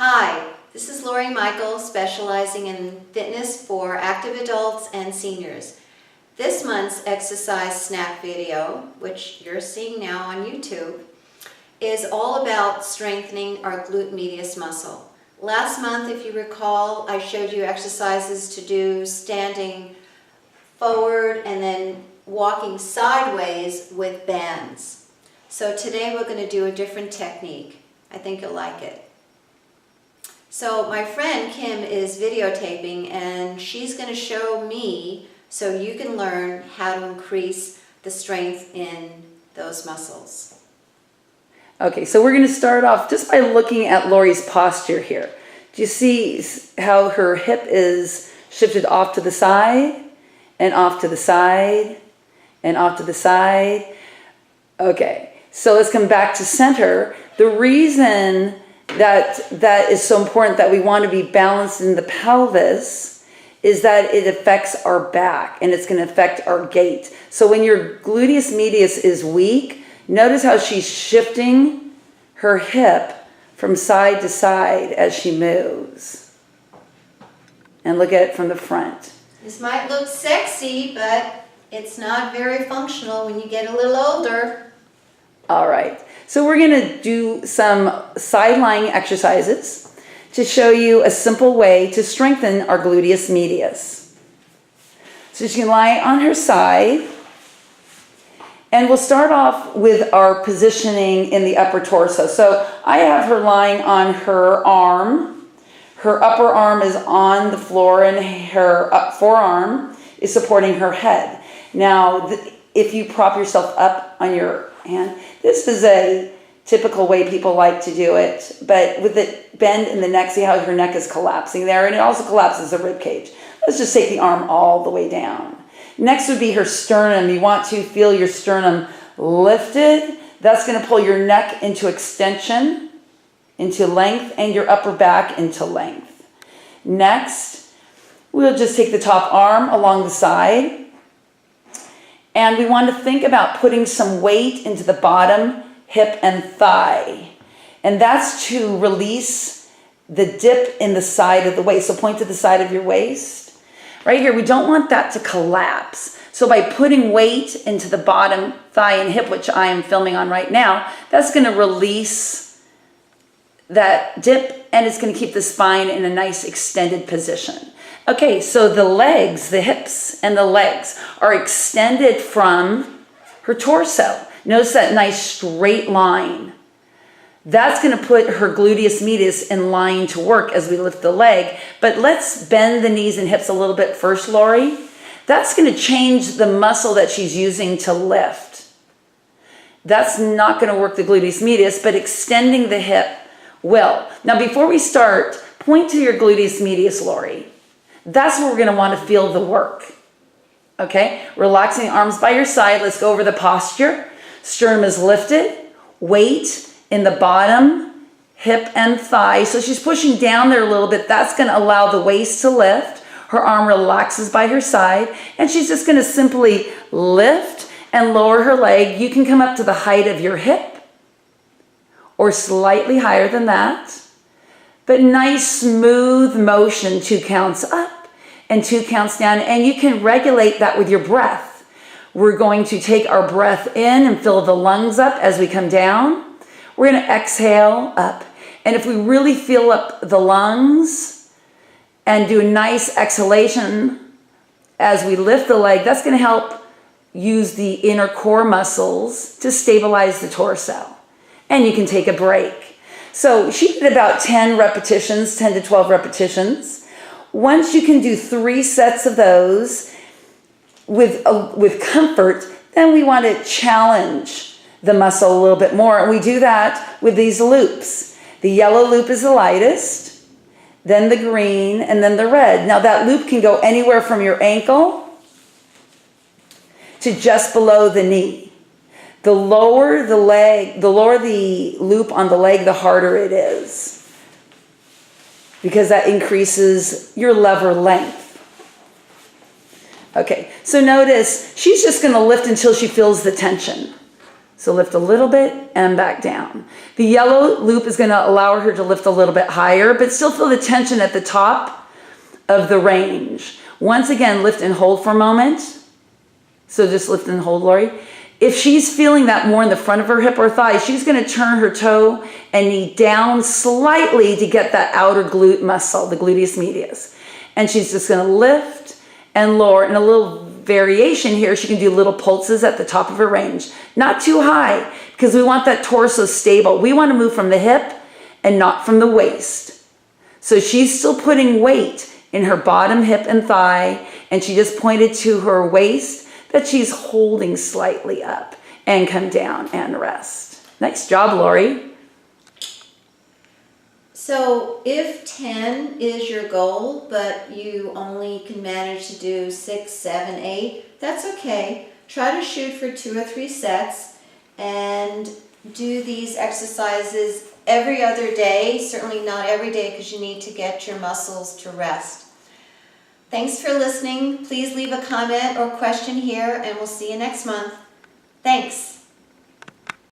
Hi, this is Lori Michael, specializing in fitness for active adults and seniors. This month's exercise snack video, which you're seeing now on YouTube, is all about strengthening our glute medius muscle. Last month, if you recall, I showed you exercises to do standing forward and then walking sideways with bands. So today we're going to do a different technique. I think you'll like it. So my friend Kim is videotaping, and she's going to show me so you can learn how to increase the strength in those muscles. Okay, so we're going to start off just by looking at Lori's posture here. Do you see how her hip is shifted off to the side and off to the side and off to the side? Okay, so let's come back to center. The reason that is so important, that we want to be balanced in the pelvis, is that it affects our back and it's going to affect our gait. So when your gluteus medius is weak, notice how she's shifting her hip from side to side as she moves. And look at it from the front. This might look sexy, but it's not very functional when you get a little older. All right, so we're going to do some side lying exercises to show you a simple way to strengthen our gluteus medius. So she can lie on her side, and we'll start off with our positioning in the upper torso. So I have her lying on her arm. Her upper arm is on the floor, and her forearm is supporting her head. Now, if you prop yourself up on your hand, this is a typical way people like to do it, but with the bend in the neck, see how her neck is collapsing there, and it also collapses the rib cage. Let's just take the arm all the way down. Next would be her sternum. You want to feel your sternum lifted. That's going to pull your neck into extension, into length, and your upper back into length. Next, we'll just take the top arm along the side, and we want to think about putting some weight into the bottom hip and thigh. And that's to release the dip in the side of the waist. So point to the side of your waist. Right here, we don't want that to collapse. So by putting weight into the bottom thigh and hip, which I am filming on right now, that's going to release that dip, and it's going to keep the spine in a nice extended position. Okay, so the legs, the hips and the legs are extended from her torso. Notice that nice straight line. That's going to put her gluteus medius in line to work as we lift the leg. But let's bend the knees and hips a little bit first, Lori. That's going to change the muscle that she's using to lift. That's not going to work the gluteus medius, but extending the hip will. Now, before we start, point to your gluteus medius, Lori. That's where we're going to want to feel the work. Okay, relaxing the arms by your side. Let's go over the posture. Sternum is lifted, weight in the bottom, hip and thigh. So she's pushing down there a little bit. That's going to allow the waist to lift. Her arm relaxes by her side, and she's just going to simply lift and lower her leg. You can come up to the height of your hip or slightly higher than that. But nice smooth motion, 2 counts up and 2 counts down, and you can regulate that with your breath. We're going to take our breath in and fill the lungs up as we come down. We're going to exhale up. And if we really fill up the lungs and do a nice exhalation as we lift the leg, that's going to help use the inner core muscles to stabilize the torso. And you can take a break. So she did about 10 repetitions, 10 to 12 repetitions. Once you can do 3 sets of those with comfort, then we want to challenge the muscle a little bit more. And we do that with these loops. The yellow loop is the lightest, then the green, and then the red. Now that loop can go anywhere from your ankle to just below the knee. The lower the loop on the leg, the harder it is, because that increases your lever length. Okay, so notice she's just going to lift until she feels the tension. So lift a little bit and back down. The yellow loop is going to allow her to lift a little bit higher, but still feel the tension at the top of the range. Once again, lift and hold for a moment. So just lift and hold, Lori. If she's feeling that more in the front of her hip or thigh, she's going to turn her toe and knee down slightly to get that outer glute muscle, the gluteus medius. And she's just going to lift and lower. And a little variation here, she can do little pulses at the top of her range. Not too high, because we want that torso stable. We want to move from the hip and not from the waist. So she's still putting weight in her bottom hip and thigh, and she just pointed to her waist that she's holding slightly up, and come down and rest. Nice job, Lori. So if 10 is your goal, but you only can manage to do 6, 7, 8, that's okay. Try to shoot for 2 or 3 sets and do these exercises every other day. Certainly not every day, because you need to get your muscles to rest. Thanks for listening. Please leave a comment or question here, and we'll see you next month. Thanks.